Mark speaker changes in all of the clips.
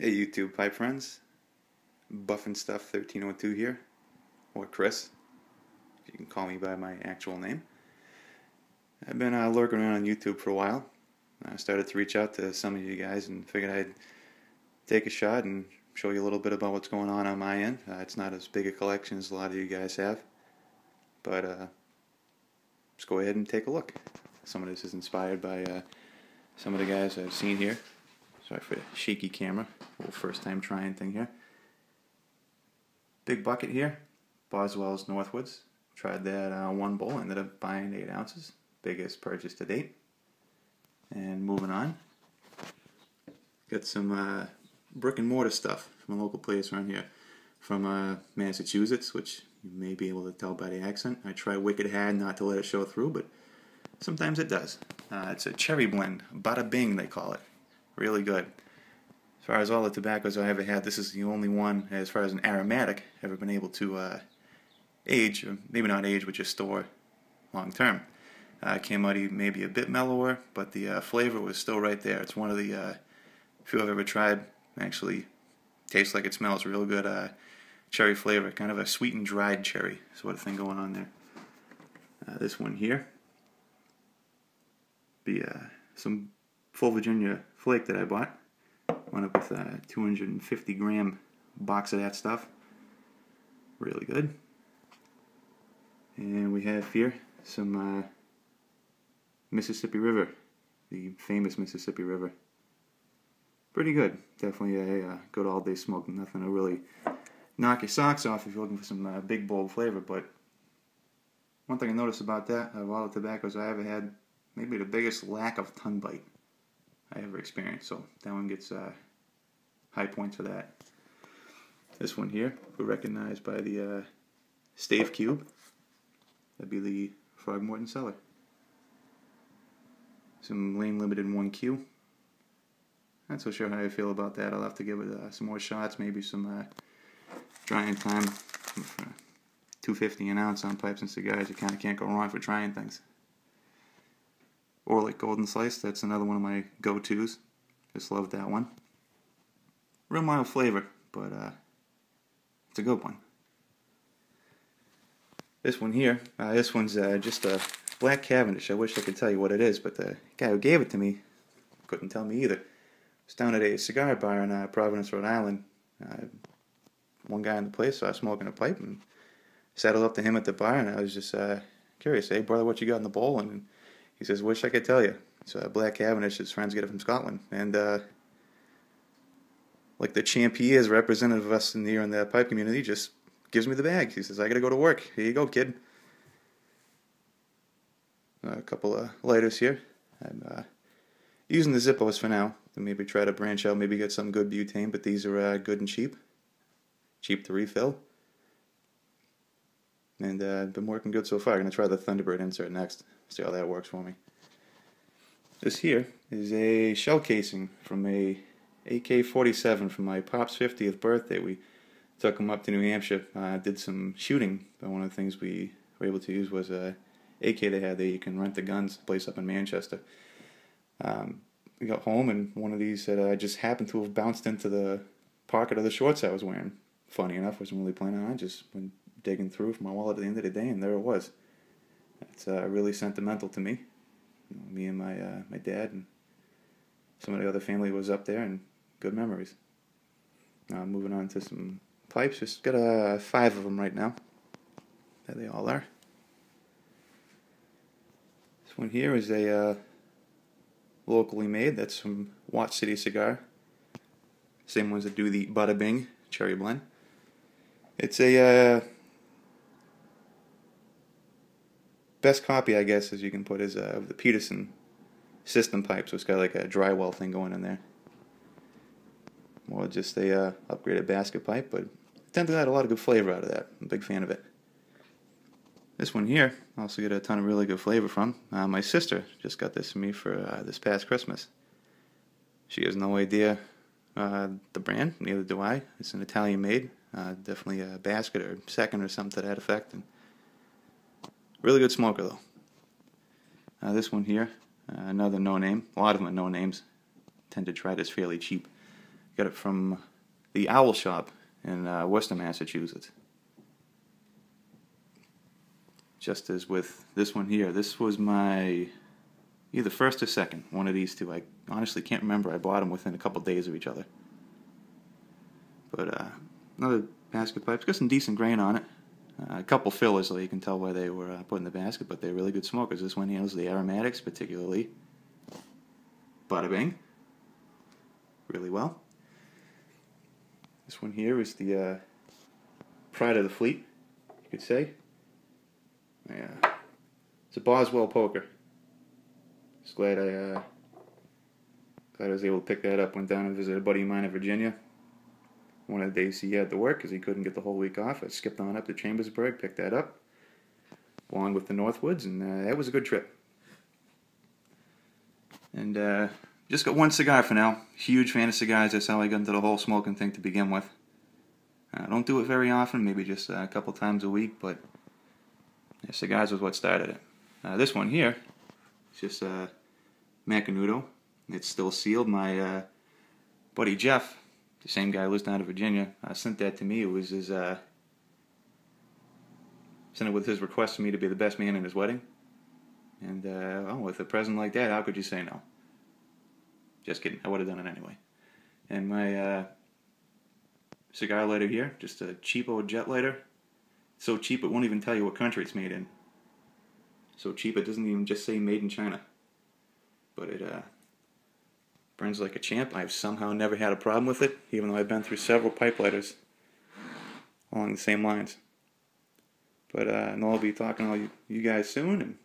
Speaker 1: Hey YouTube pipe friends, Buffin Stuff 1302 here, or Chris, if you can call me by my actual name. I've been lurking around on YouTube for a while. I started to reach out to some of you guys and figured I'd take a shot and show you a little bit about what's going on my end. It's not as big a collection as a lot of you guys have, but let's go ahead and take a look. Some of this is inspired by some of the guys I've seen here. Sorry for the shaky camera. A little first time trying thing here. Big bucket here. Boswell's Northwoods. Tried that one bowl. Ended up buying 8 ounces. Biggest purchase to date. And moving on. Got some brick and mortar stuff from a local place around here. From Massachusetts, which you may be able to tell by the accent. I try wicked hard not to let it show through, but sometimes it does. It's a cherry blend. Bada Bing, they call it. Really good. As far as all the tobaccos I ever had, this is the only one, as far as an aromatic, ever been able to age, or maybe not age, but just store long term. Came out maybe a bit mellower, but the flavor was still right there. It's one of the few I've ever tried. Actually, tastes like it smells real good. Cherry flavor, kind of a sweetened dried cherry sort of thing going on there. This one here, be some full Virginia flake that I bought. Went up with a 250 gram box of that stuff. Really good. And we have here some Mississippi River, the famous Mississippi River. Pretty good. Definitely a good all day smoke. Nothing to really knock your socks off if you're looking for some big bold flavor. But one thing I noticed about that, of all the tobaccos I ever had, maybe the biggest lack of tongue bite I ever experienced. So that one gets high points for that. This one here, we're recognized by the stave cube. That'd be the Frogmorton Cellar. Some Lane Limited 1Q. Not so sure how I feel about that. I'll have to give it some more shots, maybe some drying time. $2.50 an ounce on pipes and cigars. You kind of can't go wrong for trying things. Or like Golden Slice, that's another one of my go-tos. Just love that one. Real mild flavor, but it's a good one. This one here, this one's just a black Cavendish. I wish I could tell you what it is, but the guy who gave it to me couldn't tell me either. I was down at a cigar bar in Providence, Rhode Island. One guy in the place, so I was smoking a pipe and saddled up to him at the bar, and I was just curious. Hey, brother, what you got in the bowl? And he says, wish I could tell you. It's black Cavendish. His friends get it from Scotland. And like the champ he is, representative of us in the pipe community, just gives me the bag. He says, I got to go to work. Here you go, kid. A couple of lighters here. I'm using the Zippos for now. Maybe try to branch out, maybe get some good butane, but these are good and cheap. Cheap to refill. And been working good so far. I'm going to try the Thunderbird insert next. See how that works for me. This here is a shell casing from a AK-47 from my pop's 50th birthday. We took him up to New Hampshire, did some shooting. But one of the things we were able to use was a AK they had there. You can rent the guns, place up in Manchester. We got home and one of these that just happened to have bounced into the pocket of the shorts I was wearing. Funny enough, wasn't really planning on it. Just went digging through for my wallet at the end of the day, and there it was. It's really sentimental to me. You know, me and my dad and some of the other family was up there, and good memories. Moving on to some pipes. Just got 5 of them right now. There they all are. This one here is a locally made. That's from Watch City Cigar. Same ones that do the Bada Bing cherry blend. It's a best copy, I guess, as you can put, is of the Peterson system pipe. So it's got like a drywall thing going in there. More just a upgraded basket pipe, but I tend to add a lot of good flavor out of that. I'm a big fan of it. This one here, I also get a ton of really good flavor from. My sister just got this for me for this past Christmas. She has no idea the brand, neither do I. It's an Italian made, definitely a basket or second or something to that effect. And really good smoker though. This one here, another no name. A lot of them are no names. Tend to try this fairly cheap. Got it from the Owl Shop in Worcester, Massachusetts. Just as with this one here, this was my either first or second, one of these two. I honestly can't remember. I bought them within a couple days of each other. But another basket pipe. It's got some decent grain on it. A couple fillers, so you can tell why they were put in the basket, but they're really good smokers. This one handles the aromatics particularly. Bada bing. Really well. This one here is the pride of the fleet, you could say. Yeah, it's a Boswell poker. Just glad I was able to pick that up. Went down and visited a buddy of mine in Virginia. One of the days he had to work because he couldn't get the whole week off. I skipped on up to Chambersburg, picked that up, along with the Northwoods, and that was a good trip. And just got one cigar for now. Huge fan of cigars. That's how I got into the whole smoking thing to begin with. I don't do it very often, maybe just a couple times a week, but yeah, cigars was what started it. This one here, it's just Macanudo. It's still sealed. My buddy Jeff, the same guy who lives down in Virginia, sent that to me. It was his sent it with his request for me to be the best man in his wedding. And well, with a present like that, how could you say no? Just kidding. I would have done it anyway. And my cigar lighter here, just a cheapo jet lighter. So cheap it won't even tell you what country it's made in. So cheap it doesn't even just say made in China. But it burns like a champ. I've somehow never had a problem with it, even though I've been through several pipe lighters along the same lines. But and I'll be talking to all you guys soon. And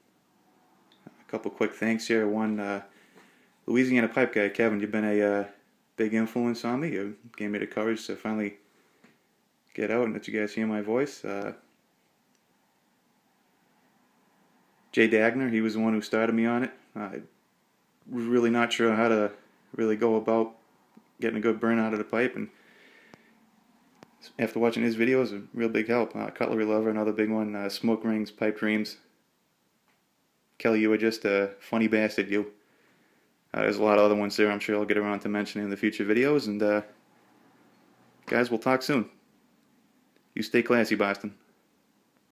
Speaker 1: a couple quick thanks here. One, Louisiana pipe guy, Kevin, you've been a big influence on me. You gave me the courage to finally get out and let you guys hear my voice. Jay Dagner, he was the one who started me on it. I was really not sure how to really go about getting a good burn out of the pipe, and after watching his videos, a real big help. Cutlery Lover, another big one. Smoke Rings, Pipe Dreams. Kelly, you were just a funny bastard, you. There's a lot of other ones there I'm sure I'll get around to mentioning in the future videos, and guys, we'll talk soon. You stay classy, Boston.